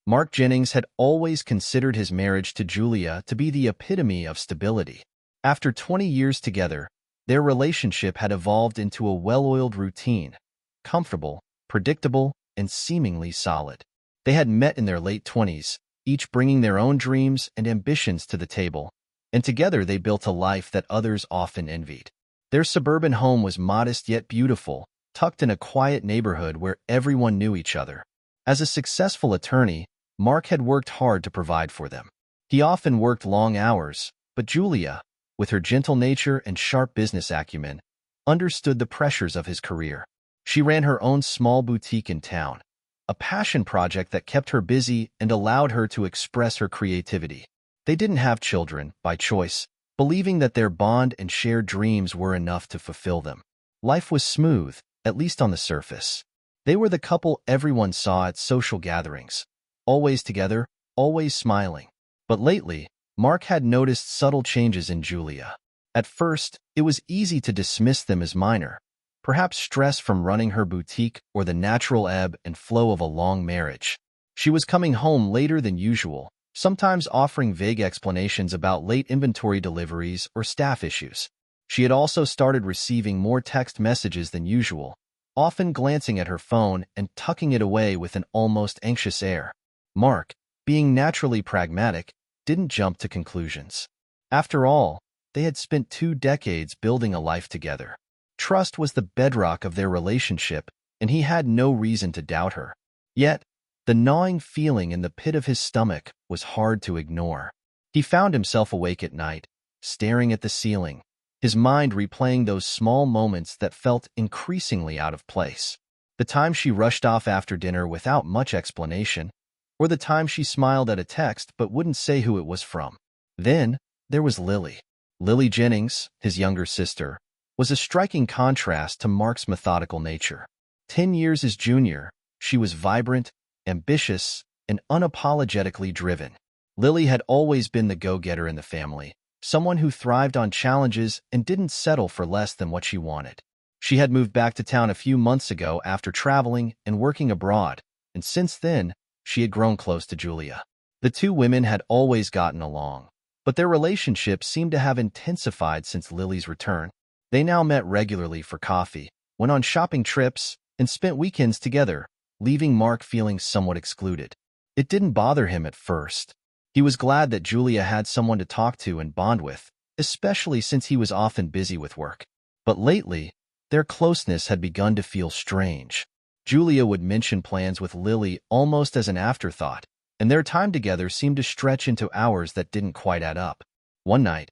Mark Jennings had always considered his marriage to Julia to be the epitome of stability. After 20 years together, their relationship had evolved into a well-oiled routine, comfortable, predictable, and seemingly solid. They had met in their late 20s, each bringing their own dreams and ambitions to the table, and together they built a life that others often envied. Their suburban home was modest yet beautiful, tucked in a quiet neighborhood where everyone knew each other. As a successful attorney, Mark had worked hard to provide for them. He often worked long hours, but Julia, with her gentle nature and sharp business acumen, understood the pressures of his career. She ran her own small boutique in town, a passion project that kept her busy and allowed her to express her creativity. They didn't have children, by choice, believing that their bond and shared dreams were enough to fulfill them. Life was smooth, at least on the surface. They were the couple everyone saw at social gatherings, always together, always smiling. But lately, Mark had noticed subtle changes in Julia. At first, it was easy to dismiss them as minor, perhaps stress from running her boutique or the natural ebb and flow of a long marriage. She was coming home later than usual, sometimes offering vague explanations about late inventory deliveries or staff issues. She had also started receiving more text messages than usual, often glancing at her phone and tucking it away with an almost anxious air. Mark, being naturally pragmatic, didn't jump to conclusions. After all, they had spent 2 decades building a life together. Trust was the bedrock of their relationship, and he had no reason to doubt her. Yet, the gnawing feeling in the pit of his stomach was hard to ignore. He found himself awake at night, staring at the ceiling, his mind replaying those small moments that felt increasingly out of place. The time she rushed off after dinner without much explanation, or the time she smiled at a text but wouldn't say who it was from. Then, there was Lily. Lily Jennings, his younger sister, was a striking contrast to Mark's methodical nature. 10 years his junior, she was vibrant, ambitious, and unapologetically driven. Lily had always been the go-getter in the family, someone who thrived on challenges and didn't settle for less than what she wanted. She had moved back to town a few months ago after traveling and working abroad, and since then, she had grown close to Julia. The two women had always gotten along, but their relationship seemed to have intensified since Lily's return. They now met regularly for coffee, went on shopping trips, and spent weekends together, leaving Mark feeling somewhat excluded. It didn't bother him at first. He was glad that Julia had someone to talk to and bond with, especially since he was often busy with work. But lately, their closeness had begun to feel strange. Julia would mention plans with Lily almost as an afterthought, and their time together seemed to stretch into hours that didn't quite add up. One night,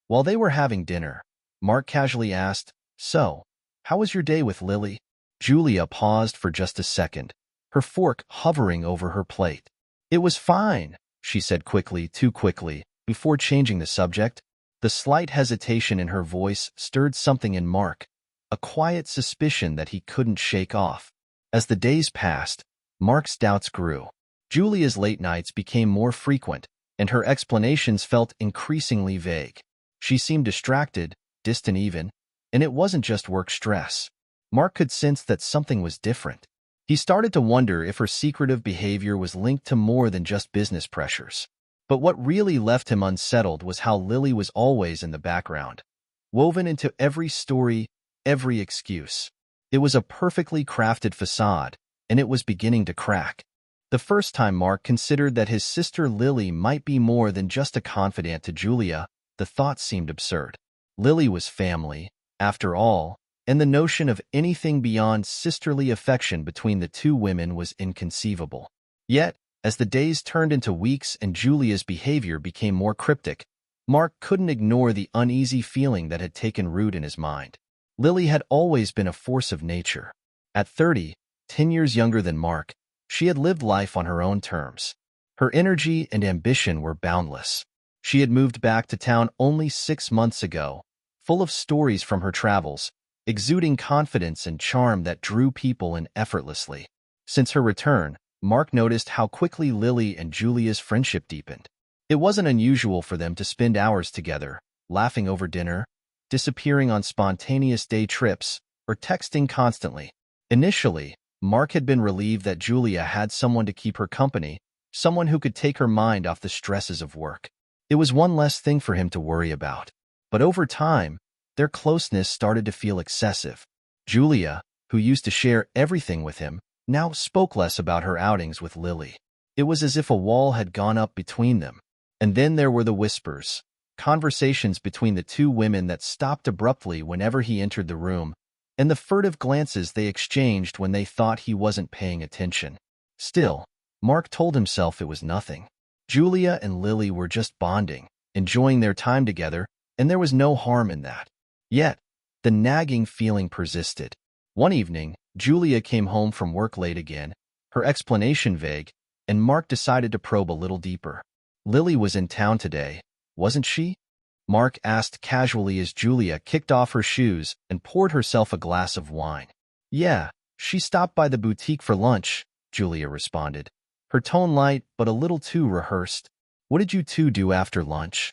while they were having dinner, Mark casually asked, "So, how was your day with Lily?" Julia paused for just a second, her fork hovering over her plate. "It was fine," she said quickly, too quickly, before changing the subject. The slight hesitation in her voice stirred something in Mark, a quiet suspicion that he couldn't shake off. As the days passed, Mark's doubts grew. Julia's late nights became more frequent, and her explanations felt increasingly vague. She seemed distracted, distant even, and it wasn't just work stress. Mark could sense that something was different. He started to wonder if her secretive behavior was linked to more than just business pressures. But what really left him unsettled was how Lily was always in the background, woven into every story, every excuse. It was a perfectly crafted facade, and it was beginning to crack. The first time Mark considered that his sister Lily might be more than just a confidant to Julia, the thought seemed absurd. Lily was family, after all, and the notion of anything beyond sisterly affection between the two women was inconceivable. Yet, as the days turned into weeks and Julia's behavior became more cryptic, Mark couldn't ignore the uneasy feeling that had taken root in his mind. Lily had always been a force of nature. At 30, 10 years younger than Mark, she had lived life on her own terms. Her energy and ambition were boundless. She had moved back to town only 6 months ago, full of stories from her travels, exuding confidence and charm that drew people in effortlessly. Since her return, Mark noticed how quickly Lily and Julia's friendship deepened. It wasn't unusual for them to spend hours together, laughing over dinner, disappearing on spontaneous day trips, or texting constantly. Initially, Mark had been relieved that Julia had someone to keep her company, someone who could take her mind off the stresses of work. It was one less thing for him to worry about. But over time, their closeness started to feel excessive. Julia, who used to share everything with him, now spoke less about her outings with Lily. It was as if a wall had gone up between them. And then there were the whispers, conversations between the two women that stopped abruptly whenever he entered the room, and the furtive glances they exchanged when they thought he wasn't paying attention. Still, Mark told himself it was nothing. Julia and Lily were just bonding, enjoying their time together, and there was no harm in that. Yet, the nagging feeling persisted. One evening, Julia came home from work late again, her explanation vague, and Mark decided to probe a little deeper. Lily was in town today, wasn't she? Mark asked casually as Julia kicked off her shoes and poured herself a glass of wine. Yeah, she stopped by the boutique for lunch, Julia responded, her tone light but a little too rehearsed. What did you two do after lunch?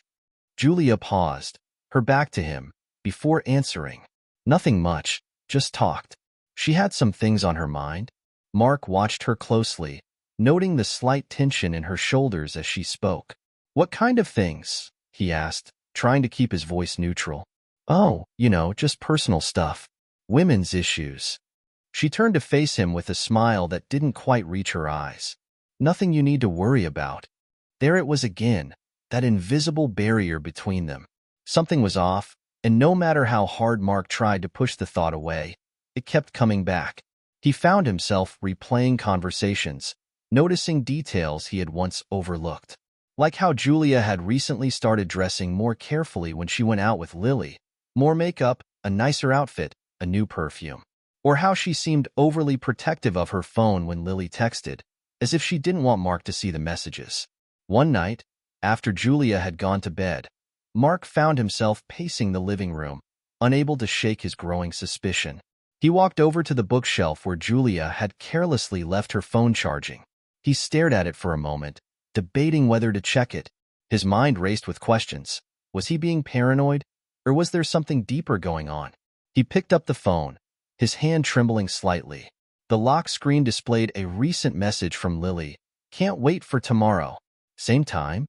Julia paused, her back to him, before answering. Nothing much, just talked. She had some things on her mind. Mark watched her closely, noting the slight tension in her shoulders as she spoke. What kind of things? He asked, trying to keep his voice neutral. Oh, just personal stuff. Women's issues. She turned to face him with a smile that didn't quite reach her eyes. Nothing you need to worry about. There it was again, that invisible barrier between them. Something was off, and no matter how hard Mark tried to push the thought away, it kept coming back. He found himself replaying conversations, noticing details he had once overlooked. Like how Julia had recently started dressing more carefully when she went out with Lily. More makeup, a nicer outfit, a new perfume. Or how she seemed overly protective of her phone when Lily texted, as if she didn't want Mark to see the messages. One night, after Julia had gone to bed, Mark found himself pacing the living room, unable to shake his growing suspicion. He walked over to the bookshelf where Julia had carelessly left her phone charging. He stared at it for a moment, debating whether to check it. His mind raced with questions. Was he being paranoid, or was there something deeper going on? He picked up the phone, his hand trembling slightly. The lock screen displayed a recent message from Lily. Can't wait for tomorrow. Same time?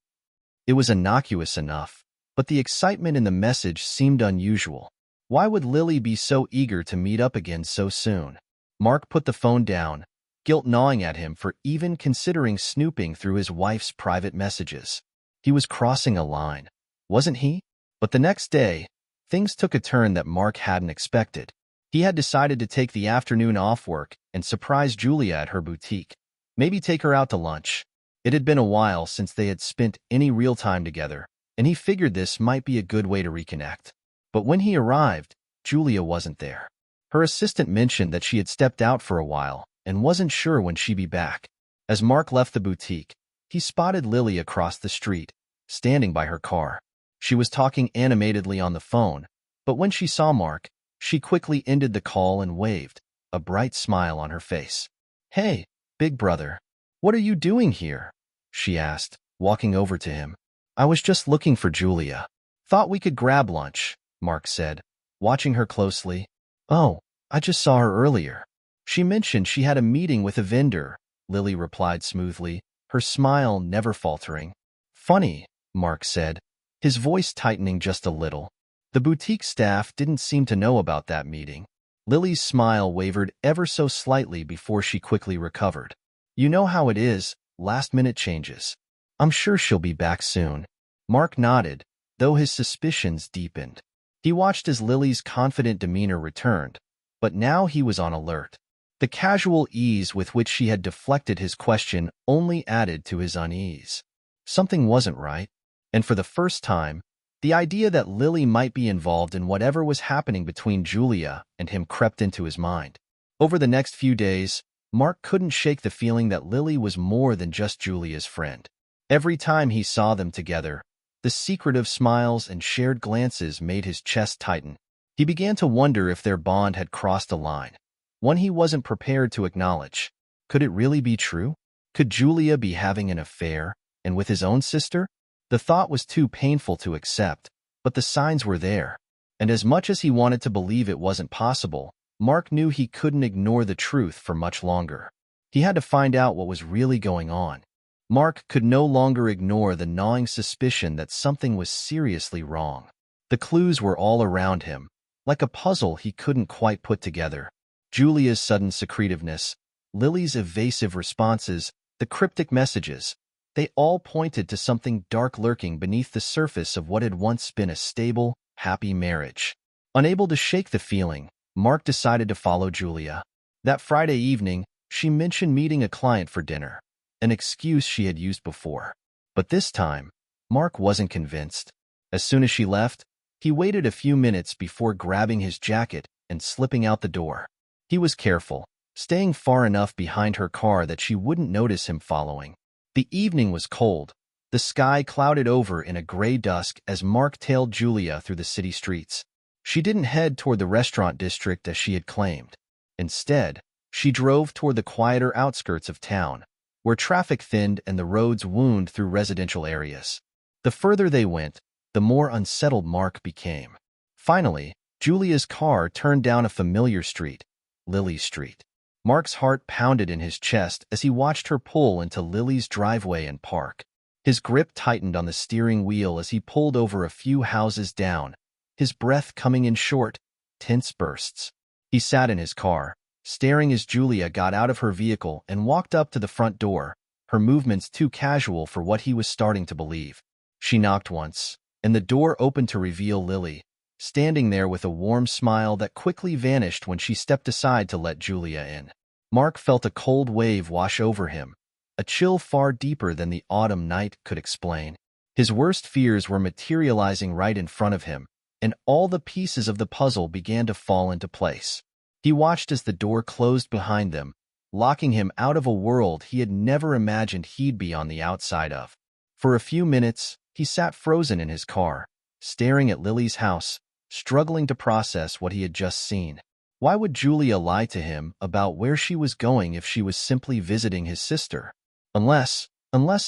It was innocuous enough, but the excitement in the message seemed unusual. Why would Lily be so eager to meet up again so soon? Mark put the phone down, guilt gnawing at him for even considering snooping through his wife's private messages. He was crossing a line, wasn't he? But the next day, things took a turn that Mark hadn't expected. He had decided to take the afternoon off work and surprise Julia at her boutique. Maybe take her out to lunch. It had been a while since they had spent any real time together, and he figured this might be a good way to reconnect. But when he arrived, Julia wasn't there. Her assistant mentioned that she had stepped out for a while and wasn't sure when she'd be back. As Mark left the boutique, he spotted Lily across the street, standing by her car. She was talking animatedly on the phone, but when she saw Mark, she quickly ended the call and waved, a bright smile on her face. Hey, big brother, what are you doing here? She asked, walking over to him. I was just looking for Julia. Thought we could grab lunch, Mark said, watching her closely. Oh, I just saw her earlier. She mentioned she had a meeting with a vendor, Lily replied smoothly, her smile never faltering. Funny, Mark said, his voice tightening just a little. The boutique staff didn't seem to know about that meeting. Lily's smile wavered ever so slightly before she quickly recovered. You know how it is, last-minute changes. I'm sure she'll be back soon. Mark nodded, though his suspicions deepened. He watched as Lily's confident demeanor returned, but now he was on alert. The casual ease with which she had deflected his question only added to his unease. Something wasn't right, and for the first time, the idea that Lily might be involved in whatever was happening between Julia and him crept into his mind. Over the next few days, Mark couldn't shake the feeling that Lily was more than just Julia's friend. Every time he saw them together, the secretive smiles and shared glances made his chest tighten. He began to wonder if their bond had crossed a line, one he wasn't prepared to acknowledge. Could it really be true? Could Julia be having an affair, and with his own sister? The thought was too painful to accept, but the signs were there. And as much as he wanted to believe it wasn't possible, Mark knew he couldn't ignore the truth for much longer. He had to find out what was really going on. Mark could no longer ignore the gnawing suspicion that something was seriously wrong. The clues were all around him, like a puzzle he couldn't quite put together. Julia's sudden secretiveness, Lily's evasive responses, the cryptic messages, they all pointed to something dark lurking beneath the surface of what had once been a stable, happy marriage. Unable to shake the feeling, Mark decided to follow Julia. That Friday evening, she mentioned meeting a client for dinner, an excuse she had used before. But this time, Mark wasn't convinced. As soon as she left, he waited a few minutes before grabbing his jacket and slipping out the door. He was careful, staying far enough behind her car that she wouldn't notice him following. The evening was cold, the sky clouded over in a gray dusk as Mark tailed Julia through the city streets. She didn't head toward the restaurant district as she had claimed. Instead, she drove toward the quieter outskirts of town, where traffic thinned and the roads wound through residential areas. The further they went, the more unsettled Mark became. Finally, Julia's car turned down a familiar street, Lily Street. Mark's heart pounded in his chest as he watched her pull into Lily's driveway and park. His grip tightened on the steering wheel as he pulled over a few houses down, his breath coming in short, tense bursts. He sat in his car, staring as Julia got out of her vehicle and walked up to the front door, her movements too casual for what he was starting to believe. She knocked once, and the door opened to reveal Lily, standing there with a warm smile that quickly vanished when she stepped aside to let Julia in. Mark felt a cold wave wash over him, a chill far deeper than the autumn night could explain. His worst fears were materializing right in front of him, and all the pieces of the puzzle began to fall into place. He watched as the door closed behind them, locking him out of a world he had never imagined he'd be on the outside of. For a few minutes, he sat frozen in his car, staring at Lily's house, struggling to process what he had just seen. Why would Julia lie to him about where she was going if she was simply visiting his sister? Unless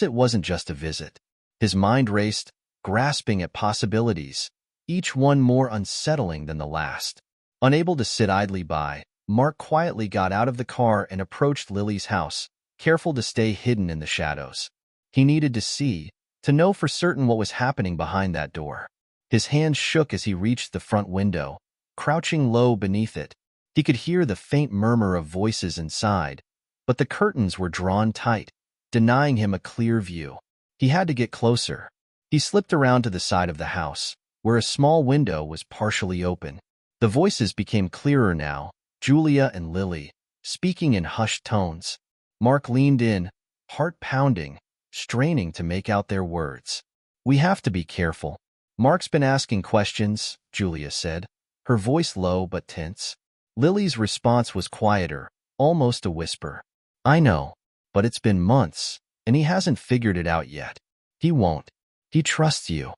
it wasn't just a visit. His mind raced, grasping at possibilities, each one more unsettling than the last. Unable to sit idly by, Mark quietly got out of the car and approached Lily's house, careful to stay hidden in the shadows. He needed to see, to know for certain what was happening behind that door. His hands shook as he reached the front window, crouching low beneath it. He could hear the faint murmur of voices inside, but the curtains were drawn tight, denying him a clear view. He had to get closer. He slipped around to the side of the house, where a small window was partially open. The voices became clearer now, Julia and Lily, speaking in hushed tones. Mark leaned in, heart pounding, straining to make out their words. "We have to be careful. Mark's been asking questions," Julia said, her voice low but tense. Lily's response was quieter, almost a whisper. "I know, but it's been months, and he hasn't figured it out yet. He won't. He trusts you."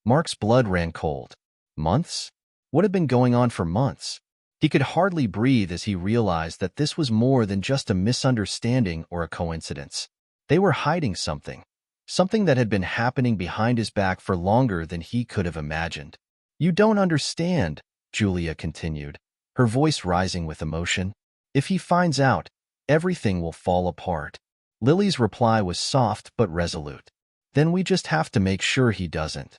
Mark's blood ran cold. Months? What had been going on for months? He could hardly breathe as he realized that this was more than just a misunderstanding or a coincidence. They were hiding something that had been happening behind his back for longer than he could have imagined. "You don't understand," Julia continued, her voice rising with emotion. "If he finds out, everything will fall apart." Lily's reply was soft but resolute. "Then we just have to make sure he doesn't."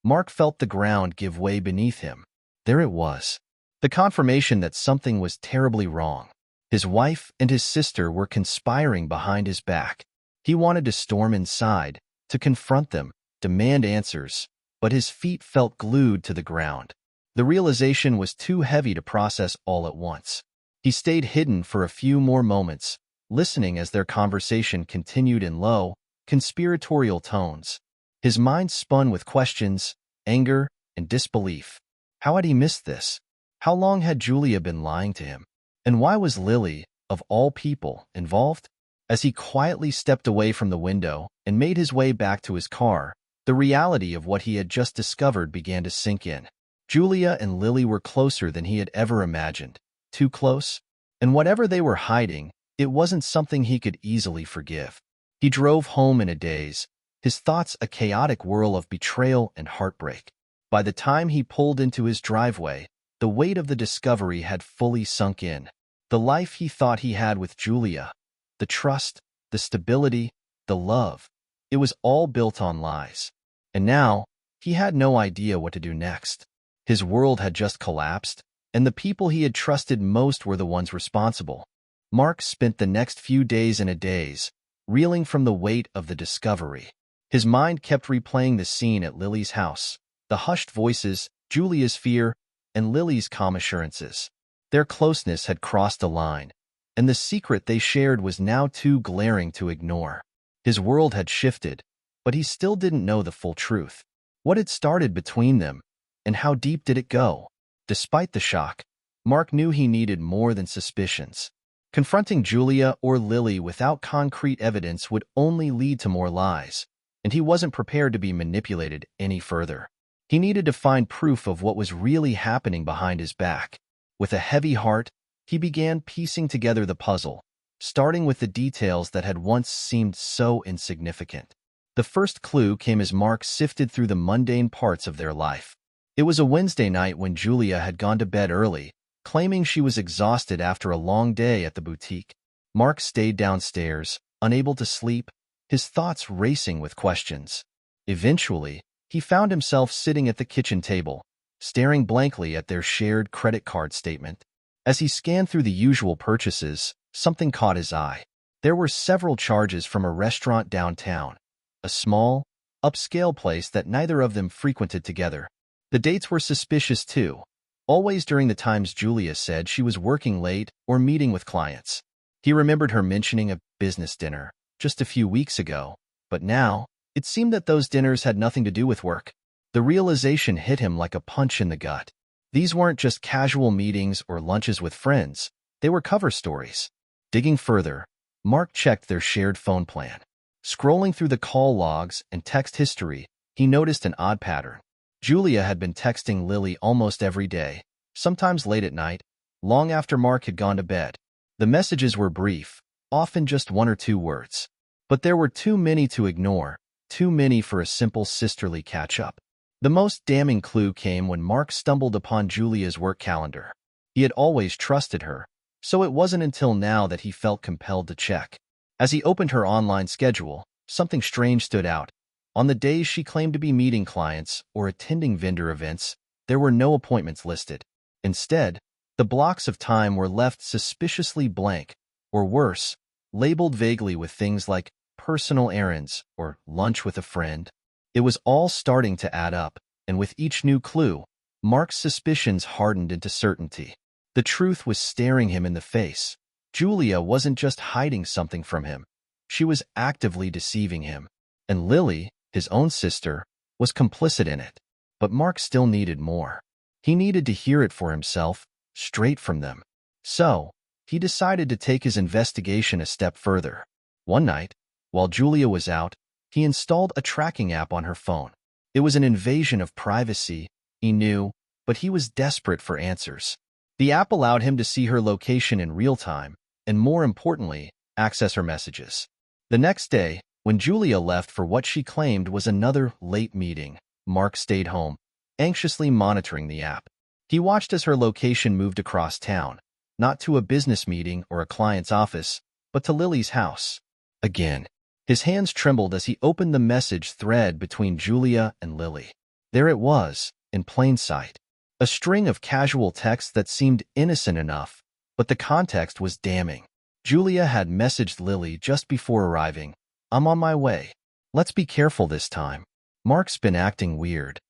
Mark felt the ground give way beneath him. There it was. The confirmation that something was terribly wrong. His wife and his sister were conspiring behind his back. He wanted to storm inside, to confront them, demand answers, but his feet felt glued to the ground. The realization was too heavy to process all at once. He stayed hidden for a few more moments, listening as their conversation continued in low, conspiratorial tones. His mind spun with questions, anger, and disbelief. How had he missed this? How long had Julia been lying to him? And why was Lily, of all people, involved? As he quietly stepped away from the window and made his way back to his car, the reality of what he had just discovered began to sink in. Julia and Lily were closer than he had ever imagined. Too close? And whatever they were hiding, it wasn't something he could easily forgive. He drove home in a daze, his thoughts a chaotic whirl of betrayal and heartbreak. By the time he pulled into his driveway, the weight of the discovery had fully sunk in. The life he thought he had with Julia, the trust, the stability, the love. It was all built on lies. And now, he had no idea what to do next. His world had just collapsed, and the people he had trusted most were the ones responsible. Mark spent the next few days in a daze, reeling from the weight of the discovery. His mind kept replaying the scene at Lily's house, the hushed voices, Julia's fear, and Lily's calm assurances. Their closeness had crossed a line, and the secret they shared was now too glaring to ignore. His world had shifted, but he still didn't know the full truth. What had started between them, and how deep did it go? Despite the shock, Mark knew he needed more than suspicions. Confronting Julia or Lily without concrete evidence would only lead to more lies, and he wasn't prepared to be manipulated any further. He needed to find proof of what was really happening behind his back. With a heavy heart, he began piecing together the puzzle, starting with the details that had once seemed so insignificant. The first clue came as Mark sifted through the mundane parts of their life. It was a Wednesday night when Julia had gone to bed early, claiming she was exhausted after a long day at the boutique. Mark stayed downstairs, unable to sleep, his thoughts racing with questions. Eventually, he found himself sitting at the kitchen table, staring blankly at their shared credit card statement. As he scanned through the usual purchases, something caught his eye. There were several charges from a restaurant downtown, a small, upscale place that neither of them frequented together. The dates were suspicious too, always during the times Julia said she was working late or meeting with clients. He remembered her mentioning a business dinner just a few weeks ago, but now, it seemed that those dinners had nothing to do with work. The realization hit him like a punch in the gut. These weren't just casual meetings or lunches with friends, they were cover stories. Digging further, Mark checked their shared phone plan. Scrolling through the call logs and text history, he noticed an odd pattern. Julia had been texting Lily almost every day, sometimes late at night, long after Mark had gone to bed. The messages were brief, often just 1 or 2 words. But there were too many to ignore, too many for a simple sisterly catch-up. The most damning clue came when Mark stumbled upon Julia's work calendar. He had always trusted her, so it wasn't until now that he felt compelled to check. As he opened her online schedule, something strange stood out. On the days she claimed to be meeting clients or attending vendor events, there were no appointments listed. Instead, the blocks of time were left suspiciously blank, or worse, labeled vaguely with things like personal errands or lunch with a friend. It was all starting to add up, and with each new clue, Mark's suspicions hardened into certainty. The truth was staring him in the face. Julia wasn't just hiding something from him. She was actively deceiving him. And Lily, his own sister, was complicit in it. But Mark still needed more. He needed to hear it for himself, straight from them. So, he decided to take his investigation a step further. One night, while Julia was out, he installed a tracking app on her phone. It was an invasion of privacy, he knew, but he was desperate for answers. The app allowed him to see her location in real time, and more importantly, access her messages. The next day, when Julia left for what she claimed was another late meeting, Mark stayed home, anxiously monitoring the app. He watched as her location moved across town, not to a business meeting or a client's office, but to Lily's house. Again, his hands trembled as he opened the message thread between Julia and Lily. There it was, in plain sight. A string of casual texts that seemed innocent enough, but the context was damning. Julia had messaged Lily just before arriving, "I'm on my way. Let's be careful this time." Mark's been acting weird.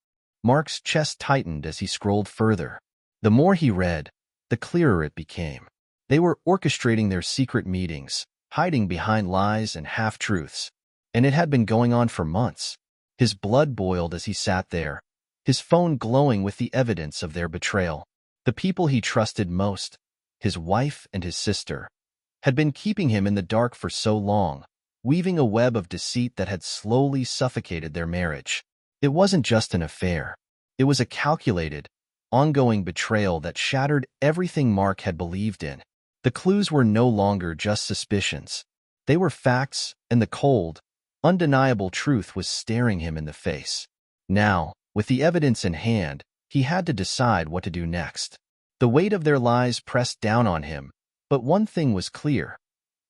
Mark's chest tightened as he scrolled further. The more he read, the clearer it became. They were orchestrating their secret meetings, hiding behind lies and half-truths, and it had been going on for months. His blood boiled as he sat there, his phone glowing with the evidence of their betrayal. The people he trusted most, his wife and his sister, had been keeping him in the dark for so long, weaving a web of deceit that had slowly suffocated their marriage. It wasn't just an affair. It was a calculated, ongoing betrayal that shattered everything Mark had believed in. The clues were no longer just suspicions. They were facts, and the cold, undeniable truth was staring him in the face. Now, with the evidence in hand, he had to decide what to do next. The weight of their lies pressed down on him, but one thing was clear.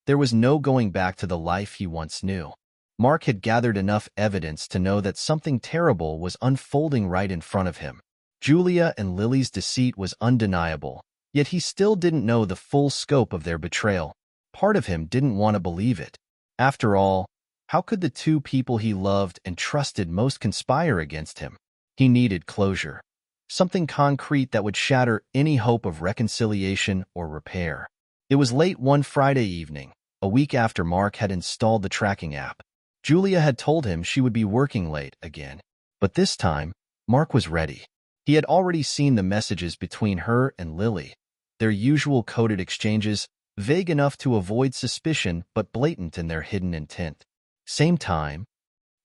There was no going back to the life he once knew. Mark had gathered enough evidence to know that something terrible was unfolding right in front of him. Julia and Lily's deceit was undeniable, yet he still didn't know the full scope of their betrayal. Part of him didn't want to believe it. After all, how could the two people he loved and trusted most conspire against him? He needed closure, something concrete that would shatter any hope of reconciliation or repair. It was late one Friday evening, a week after Mark had installed the tracking app. Julia had told him she would be working late again, but this time, Mark was ready. He had already seen the messages between her and Lily, their usual coded exchanges, vague enough to avoid suspicion but blatant in their hidden intent. Same time,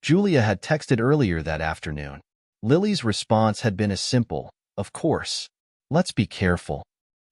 Julia had texted earlier that afternoon. Lily's response had been as simple, "Of course. Let's be careful."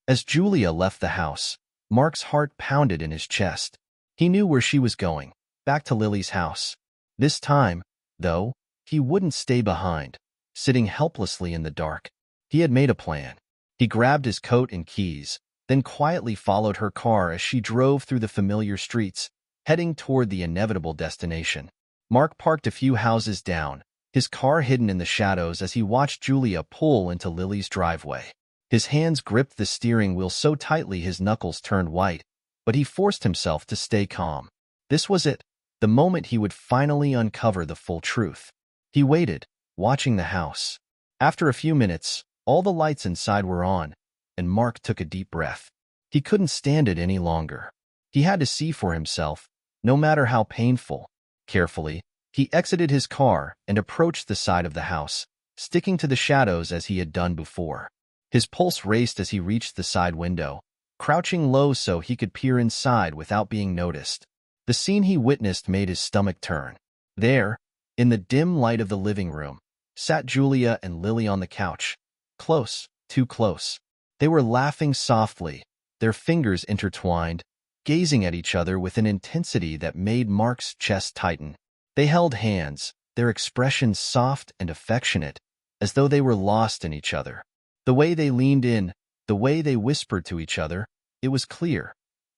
As Julia left the house, Mark's heart pounded in his chest. He knew where she was going, back to Lily's house. This time, though, he wouldn't stay behind, sitting helplessly in the dark. He had made a plan. He grabbed his coat and keys, then quietly followed her car as she drove through the familiar streets, heading toward the inevitable destination. Mark parked a few houses down, his car hidden in the shadows as he watched Julia pull into Lily's driveway. His hands gripped the steering wheel so tightly his knuckles turned white, but he forced himself to stay calm. This was it, the moment he would finally uncover the full truth. He waited, watching the house. After a few minutes, all the lights inside were on, and Mark took a deep breath. He couldn't stand it any longer. He had to see for himself, no matter how painful. Carefully, he exited his car and approached the side of the house, sticking to the shadows as he had done before. His pulse raced as he reached the side window, crouching low so he could peer inside without being noticed. The scene he witnessed made his stomach turn. There, in the dim light of the living room, sat Julia and Lily on the couch. Close, too close. They were laughing softly, their fingers intertwined, gazing at each other with an intensity that made Mark's chest tighten. They held hands, their expressions soft and affectionate, as though they were lost in each other. The way they leaned in, the way they whispered to each other, it was clear.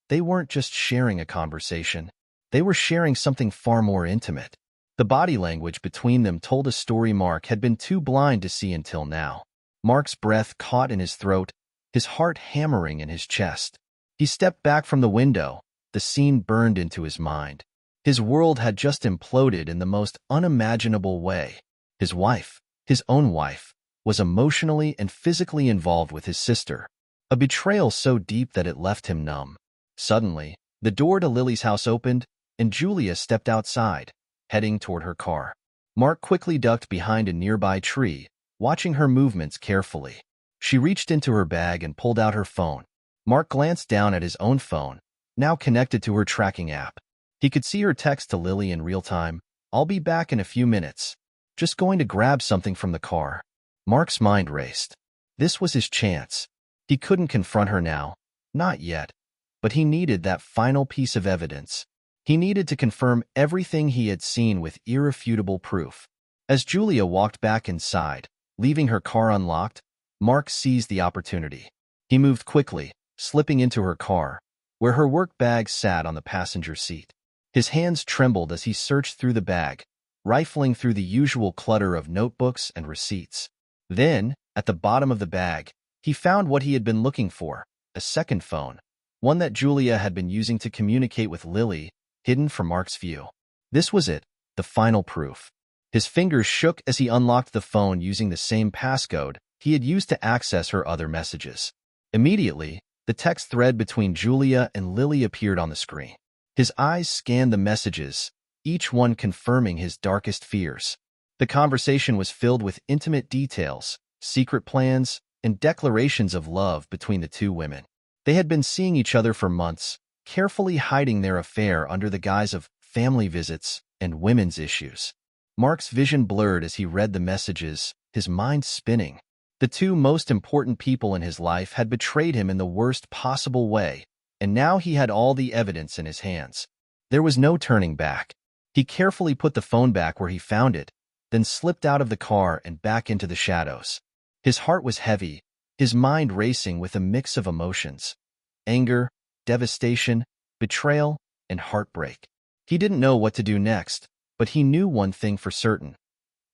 They weren't just sharing a conversation. They were sharing something far more intimate. The body language between them told a story Mark had been too blind to see until now. Mark's breath caught in his throat, his heart hammering in his chest. He stepped back from the window, the scene burned into his mind. His world had just imploded in the most unimaginable way. His wife, his own wife, was emotionally and physically involved with his sister. A betrayal so deep that it left him numb. Suddenly, the door to Lily's house opened, and Julia stepped outside, heading toward her car. Mark quickly ducked behind a nearby tree, watching her movements carefully. She reached into her bag and pulled out her phone. Mark glanced down at his own phone, now connected to her tracking app. He could see her text to Lily in real time, "I'll be back in a few minutes. Just going to grab something from the car." Mark's mind raced. This was his chance. He couldn't confront her now, not yet, but he needed that final piece of evidence. He needed to confirm everything he had seen with irrefutable proof. As Julia walked back inside, leaving her car unlocked, Mark seized the opportunity. He moved quickly, slipping into her car, where her work bag sat on the passenger seat. His hands trembled as he searched through the bag, rifling through the usual clutter of notebooks and receipts. Then, at the bottom of the bag, he found what he had been looking for, a second phone, one that Julia had been using to communicate with Lily, hidden from Mark's view. This was it, the final proof. His fingers shook as he unlocked the phone using the same passcode he had used to access her other messages. Immediately, the text thread between Julia and Lily appeared on the screen. His eyes scanned the messages, each one confirming his darkest fears. The conversation was filled with intimate details, secret plans, and declarations of love between the two women. They had been seeing each other for months, carefully hiding their affair under the guise of family visits and women's issues. Mark's vision blurred as he read the messages, his mind spinning. The two most important people in his life had betrayed him in the worst possible way, and now he had all the evidence in his hands. There was no turning back. He carefully put the phone back where he found it, then slipped out of the car and back into the shadows. His heart was heavy, his mind racing with a mix of emotions: anger, devastation, betrayal, and heartbreak. He didn't know what to do next, but he knew one thing for certain.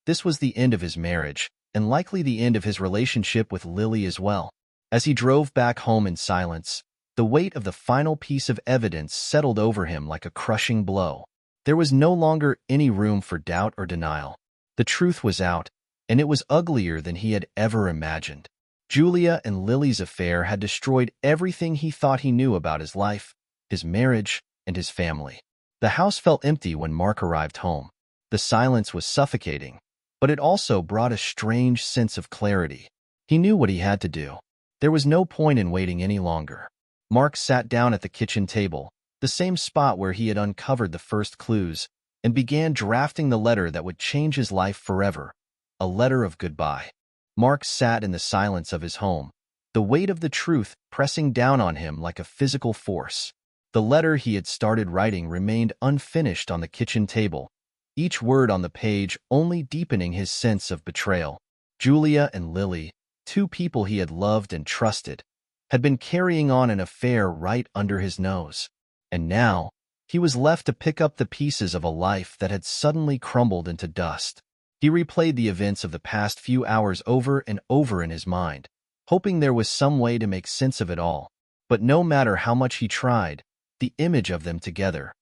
This was the end of his marriage, and likely the end of his relationship with Lily as well. As he drove back home in silence, the weight of the final piece of evidence settled over him like a crushing blow. There was no longer any room for doubt or denial. The truth was out, and it was uglier than he had ever imagined. Julia and Lily's affair had destroyed everything he thought he knew about his life, his marriage, and his family. The house felt empty when Mark arrived home. The silence was suffocating, but it also brought a strange sense of clarity. He knew what he had to do. There was no point in waiting any longer. Mark sat down at the kitchen table, the same spot where he had uncovered the first clues, and began drafting the letter that would change his life forever, a letter of goodbye. Mark sat in the silence of his home, the weight of the truth pressing down on him like a physical force. The letter he had started writing remained unfinished on the kitchen table, each word on the page only deepening his sense of betrayal. Julia and Lily, two people he had loved and trusted, had been carrying on an affair right under his nose. And now, he was left to pick up the pieces of a life that had suddenly crumbled into dust. He replayed the events of the past few hours over and over in his mind, hoping there was some way to make sense of it all. But no matter how much he tried, the image of them together,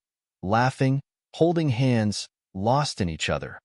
laughing, holding hands, lost in each other,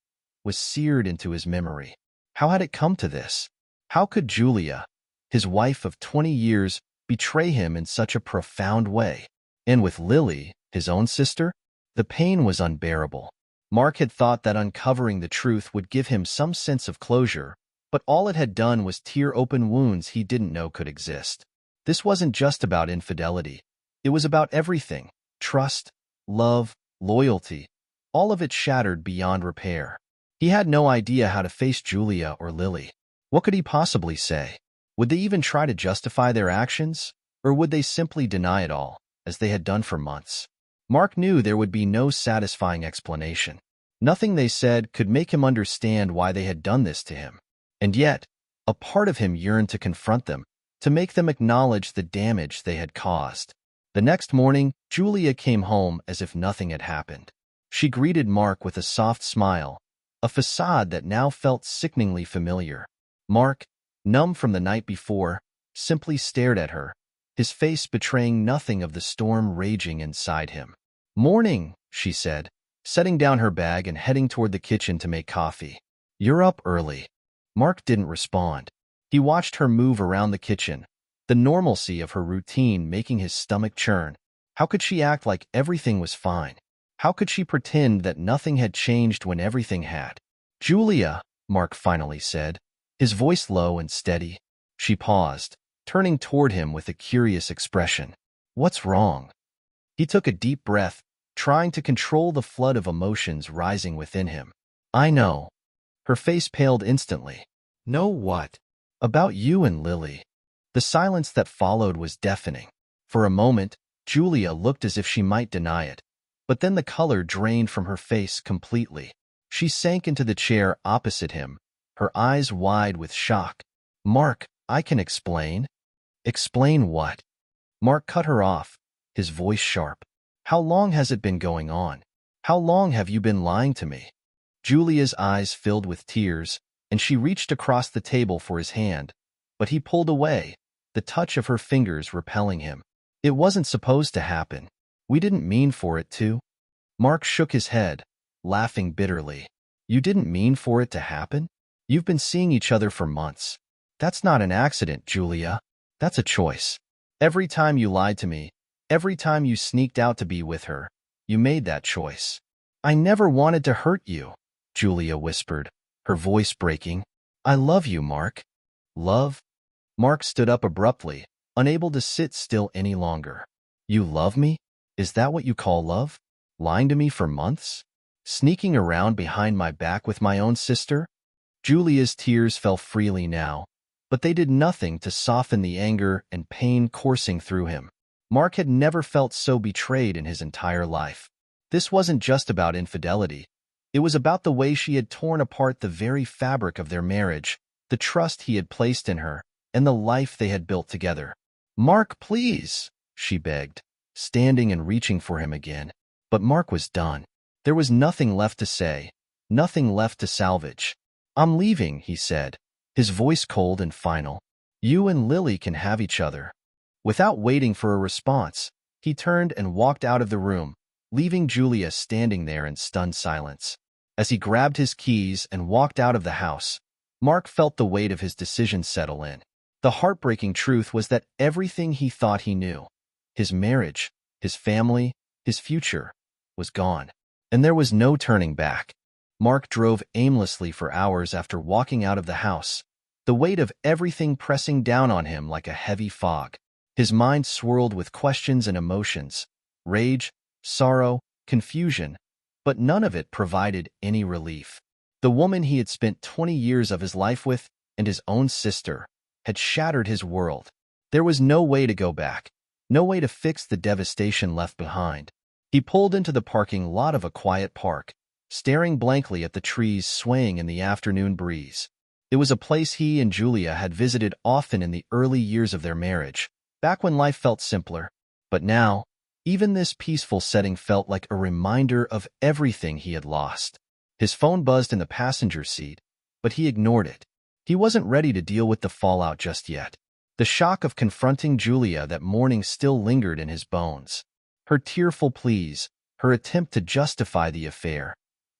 was seared into his memory. How had it come to this? How could Julia, his wife of 20 years, betray him in such a profound way? And with Lily, his own sister, the pain was unbearable. Mark had thought that uncovering the truth would give him some sense of closure, but all it had done was tear open wounds he didn't know could exist. This wasn't just about infidelity. It was about everything: trust, love, loyalty, all of it shattered beyond repair. He had no idea how to face Julia or Lily. What could he possibly say? Would they even try to justify their actions, or would they simply deny it all, as they had done for months? Mark knew there would be no satisfying explanation. Nothing they said could make him understand why they had done this to him. And yet, a part of him yearned to confront them, to make them acknowledge the damage they had caused. The next morning, Julia came home as if nothing had happened. She greeted Mark with a soft smile, a facade that now felt sickeningly familiar. Mark, numb from the night before, simply stared at her, his face betraying nothing of the storm raging inside him. "Morning," she said, setting down her bag and heading toward the kitchen to make coffee. "You're up early." Mark didn't respond. He watched her move around the kitchen, the normalcy of her routine making his stomach churn. How could she act like everything was fine? How could she pretend that nothing had changed when everything had? "Julia," Mark finally said, his voice low and steady. She paused, turning toward him with a curious expression. "What's wrong?" He took a deep breath, trying to control the flood of emotions rising within him. "I know." Her face paled instantly. "Know what?" "About you and Lily." The silence that followed was deafening. For a moment, Julia looked as if she might deny it, but then the color drained from her face completely. She sank into the chair opposite him, her eyes wide with shock. "Mark, I can explain." "Explain what?" Mark cut her off, his voice sharp. "How long has it been going on? How long have you been lying to me?" Julia's eyes filled with tears, and she reached across the table for his hand, but he pulled away, the touch of her fingers repelling him. "It wasn't supposed to happen. We didn't mean for it to." Mark shook his head, laughing bitterly. "You didn't mean for it to happen? You've been seeing each other for months. That's not an accident, Julia. That's a choice. Every time you lied to me, every time you sneaked out to be with her, you made that choice." "I never wanted to hurt you," Julia whispered, her voice breaking. "I love you, Mark." "Love?" Mark stood up abruptly, unable to sit still any longer. "You love me? Is that what you call love? Lying to me for months? Sneaking around behind my back with my own sister?" Julia's tears fell freely now, but they did nothing to soften the anger and pain coursing through him. Mark had never felt so betrayed in his entire life. This wasn't just about infidelity. It was about the way she had torn apart the very fabric of their marriage, the trust he had placed in her, and the life they had built together. "Mark, please," she begged, standing and reaching for him again. But Mark was done. There was nothing left to say, nothing left to salvage. "I'm leaving," he said, his voice cold and final. "You and Lily can have each other." Without waiting for a response, he turned and walked out of the room, leaving Julia standing there in stunned silence. As he grabbed his keys and walked out of the house, Mark felt the weight of his decision settle in. The heartbreaking truth was that everything he thought he knew, his marriage, his family, his future, was gone. And there was no turning back. Mark drove aimlessly for hours after walking out of the house, the weight of everything pressing down on him like a heavy fog. His mind swirled with questions and emotions, rage, sorrow, confusion, but none of it provided any relief. The woman he had spent 20 years of his life with, and his own sister, had shattered his world. There was no way to go back, no way to fix the devastation left behind. He pulled into the parking lot of a quiet park, staring blankly at the trees swaying in the afternoon breeze. It was a place he and Julia had visited often in the early years of their marriage, back when life felt simpler. But now, even this peaceful setting felt like a reminder of everything he had lost. His phone buzzed in the passenger seat, but he ignored it. He wasn't ready to deal with the fallout just yet. The shock of confronting Julia that morning still lingered in his bones. Her tearful pleas, her attempt to justify the affair,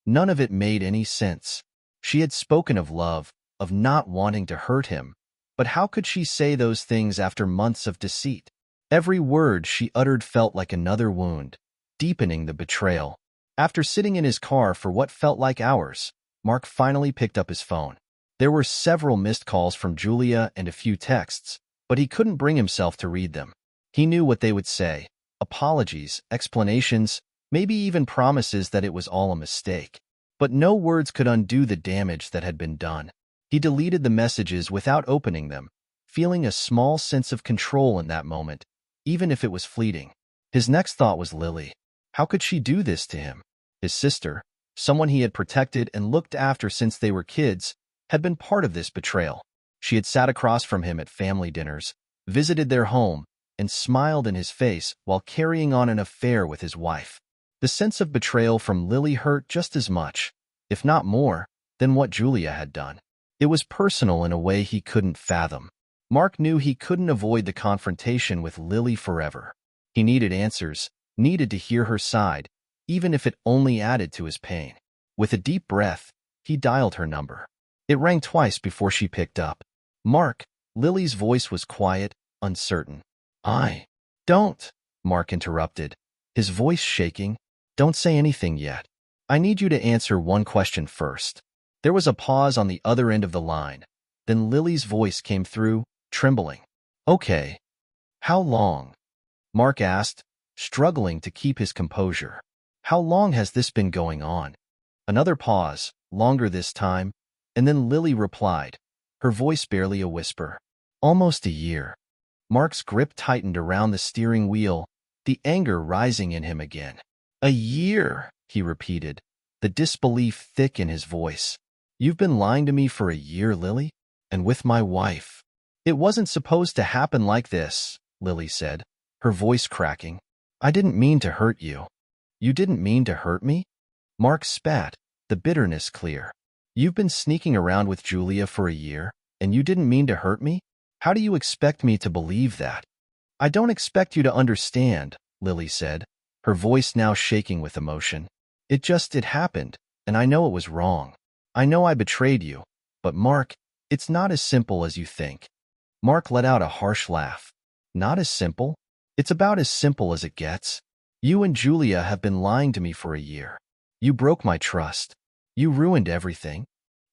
none of it made any sense. She had spoken of love, of not wanting to hurt him, but how could she say those things after months of deceit? Every word she uttered felt like another wound, deepening the betrayal. After sitting in his car for what felt like hours, Mark finally picked up his phone. There were several missed calls from Julia and a few texts, but he couldn't bring himself to read them. He knew what they would say: apologies, explanations, maybe even promises that it was all a mistake. But no words could undo the damage that had been done. He deleted the messages without opening them, feeling a small sense of control in that moment, even if it was fleeting. His next thought was Lily. How could she do this to him? His sister, someone he had protected and looked after since they were kids, had been part of this betrayal. She had sat across from him at family dinners, visited their home, and smiled in his face while carrying on an affair with his wife. The sense of betrayal from Lily hurt just as much, if not more, than what Julia had done. It was personal in a way he couldn't fathom. Mark knew he couldn't avoid the confrontation with Lily forever. He needed answers, needed to hear her side, even if it only added to his pain. With a deep breath, he dialed her number. It rang twice before she picked up. "Mark," Lily's voice was quiet, uncertain. Don't," Mark interrupted, his voice shaking. "Don't say anything yet. I need you to answer one question first." There was a pause on the other end of the line. Then Lily's voice came through, trembling. "Okay. How long?" Mark asked, struggling to keep his composure. "How long has this been going on?" Another pause, longer this time, and then Lily replied, her voice barely a whisper. "Almost a year." Mark's grip tightened around the steering wheel, the anger rising in him again. "A year," he repeated, the disbelief thick in his voice. "You've been lying to me for a year, Lily? And with my wife?" "It wasn't supposed to happen like this," Lily said, her voice cracking. "I didn't mean to hurt you." "You didn't mean to hurt me?" Mark spat, the bitterness clear. "You've been sneaking around with Julia for a year, and you didn't mean to hurt me? How do you expect me to believe that?" "I don't expect you to understand," Lily said, her voice now shaking with emotion. It happened, and I know it was wrong. I know I betrayed you, but Mark, it's not as simple as you think." Mark let out a harsh laugh. "Not as simple? It's about as simple as it gets. You and Julia have been lying to me for a year. You broke my trust. You ruined everything."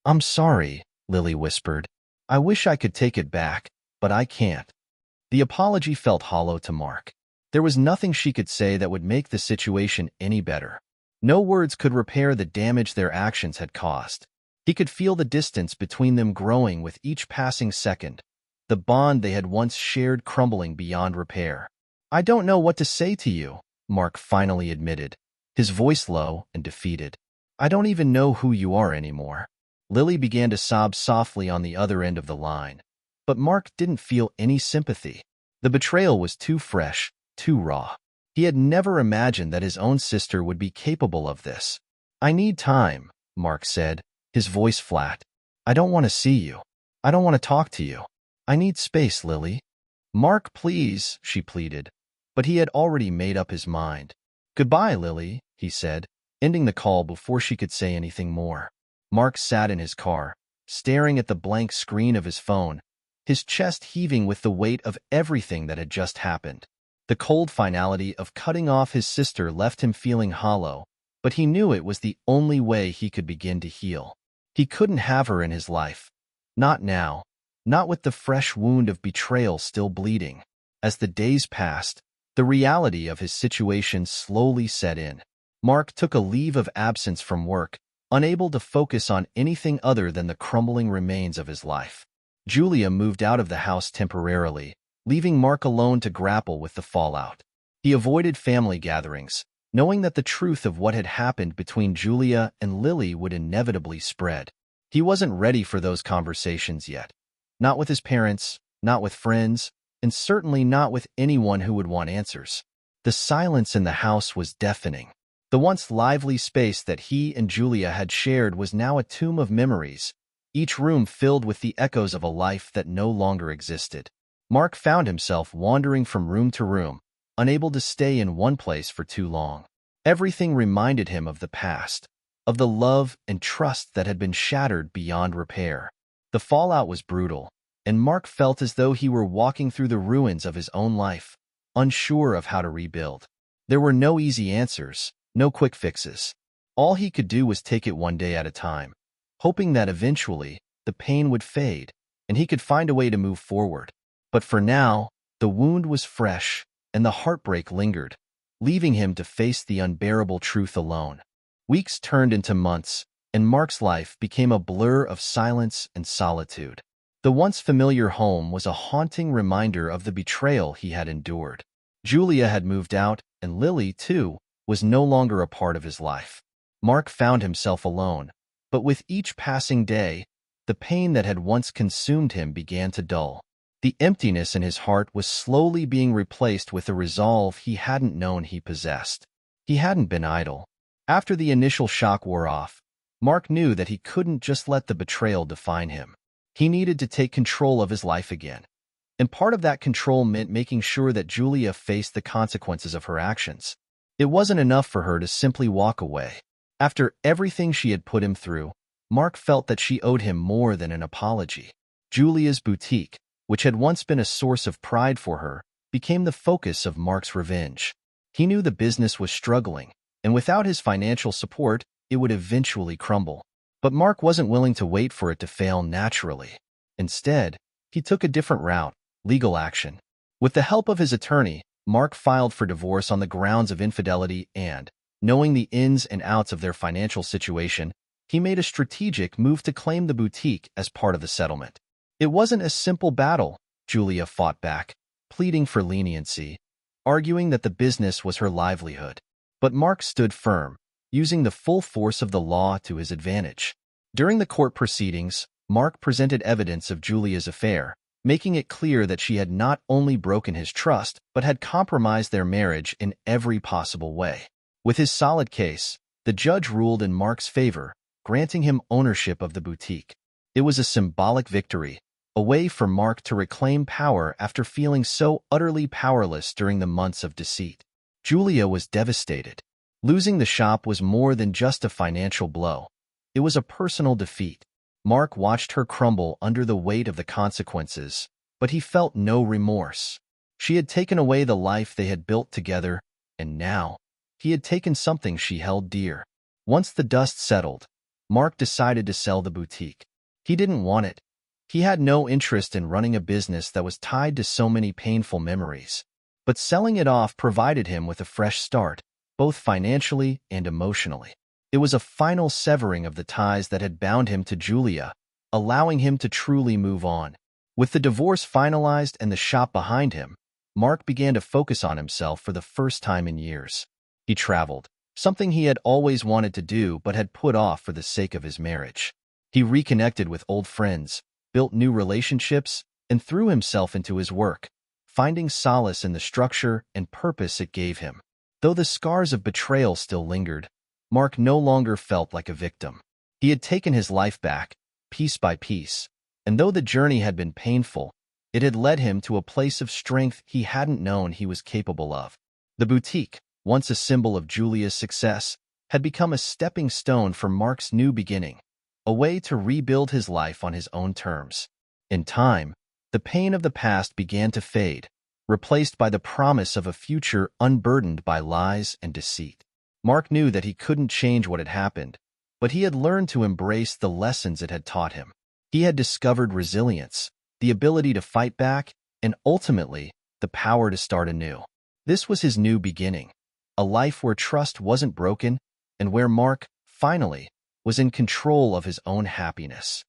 "I'm sorry," Lily whispered. "I wish I could take it back, but I can't." The apology felt hollow to Mark. There was nothing she could say that would make the situation any better. No words could repair the damage their actions had caused. He could feel the distance between them growing with each passing second, the bond they had once shared crumbling beyond repair. "I don't know what to say to you," Mark finally admitted, his voice low and defeated. "I don't even know who you are anymore." Lily began to sob softly on the other end of the line, but Mark didn't feel any sympathy. The betrayal was too fresh, too raw. He had never imagined that his own sister would be capable of this. "I need time," Mark said, his voice flat. "I don't want to see you. I don't want to talk to you. I need space, Lily." "Mark, please," she pleaded, but he had already made up his mind. "Goodbye, Lily," he said, ending the call before she could say anything more. Mark sat in his car, staring at the blank screen of his phone, his chest heaving with the weight of everything that had just happened. The cold finality of cutting off his sister left him feeling hollow, but he knew it was the only way he could begin to heal. He couldn't have her in his life. Not now. Not with the fresh wound of betrayal still bleeding. As the days passed, the reality of his situation slowly set in. Mark took a leave of absence from work, unable to focus on anything other than the crumbling remains of his life. Julia moved out of the house temporarily, leaving Mark alone to grapple with the fallout. He avoided family gatherings, knowing that the truth of what had happened between Julia and Lily would inevitably spread. He wasn't ready for those conversations yet. Not with his parents, not with friends, and certainly not with anyone who would want answers. The silence in the house was deafening. The once lively space that he and Julia had shared was now a tomb of memories, each room filled with the echoes of a life that no longer existed. Mark found himself wandering from room to room, unable to stay in one place for too long. Everything reminded him of the past, of the love and trust that had been shattered beyond repair. The fallout was brutal, and Mark felt as though he were walking through the ruins of his own life, unsure of how to rebuild. There were no easy answers, no quick fixes. All he could do was take it one day at a time, hoping that eventually the pain would fade and he could find a way to move forward. But for now, the wound was fresh and the heartbreak lingered, leaving him to face the unbearable truth alone. Weeks turned into months, and Mark's life became a blur of silence and solitude. The once familiar home was a haunting reminder of the betrayal he had endured. Julia had moved out, and Lily, too, was no longer a part of his life. Mark found himself alone, but with each passing day, the pain that had once consumed him began to dull. The emptiness in his heart was slowly being replaced with a resolve he hadn't known he possessed. He hadn't been idle. After the initial shock wore off, Mark knew that he couldn't just let the betrayal define him. He needed to take control of his life again. And part of that control meant making sure that Julia faced the consequences of her actions. It wasn't enough for her to simply walk away. After everything she had put him through, Mark felt that she owed him more than an apology. Julia's boutique, which had once been a source of pride for her, became the focus of Mark's revenge. He knew the business was struggling, and without his financial support, it would eventually crumble. But Mark wasn't willing to wait for it to fail naturally. Instead, he took a different route: legal action. With the help of his attorney, Mark filed for divorce on the grounds of infidelity and, knowing the ins and outs of their financial situation, he made a strategic move to claim the boutique as part of the settlement. It wasn't a simple battle, Julia fought back, pleading for leniency, arguing that the business was her livelihood. But Mark stood firm, using the full force of the law to his advantage. During the court proceedings, Mark presented evidence of Julia's affair, making it clear that she had not only broken his trust, but had compromised their marriage in every possible way. With his solid case, the judge ruled in Mark's favor, granting him ownership of the boutique. It was a symbolic victory, a way for Mark to reclaim power after feeling so utterly powerless during the months of deceit. Julia was devastated. Losing the shop was more than just a financial blow. It was a personal defeat. Mark watched her crumble under the weight of the consequences, but he felt no remorse. She had taken away the life they had built together, and now, he had taken something she held dear. Once the dust settled, Mark decided to sell the boutique. He didn't want it. He had no interest in running a business that was tied to so many painful memories. But selling it off provided him with a fresh start, both financially and emotionally. It was a final severing of the ties that had bound him to Julia, allowing him to truly move on. With the divorce finalized and the shop behind him, Mark began to focus on himself for the first time in years. He traveled, something he had always wanted to do but had put off for the sake of his marriage. He reconnected with old friends, built new relationships, and threw himself into his work, finding solace in the structure and purpose it gave him. Though the scars of betrayal still lingered, Mark no longer felt like a victim. He had taken his life back, piece by piece, and though the journey had been painful, it had led him to a place of strength he hadn't known he was capable of. The boutique, once a symbol of Julia's success, had become a stepping stone for Mark's new beginning, a way to rebuild his life on his own terms. In time, the pain of the past began to fade, replaced by the promise of a future unburdened by lies and deceit. Mark knew that he couldn't change what had happened, but he had learned to embrace the lessons it had taught him. He had discovered resilience, the ability to fight back, and ultimately, the power to start anew. This was his new beginning, a life where trust wasn't broken and where Mark, finally, was in control of his own happiness.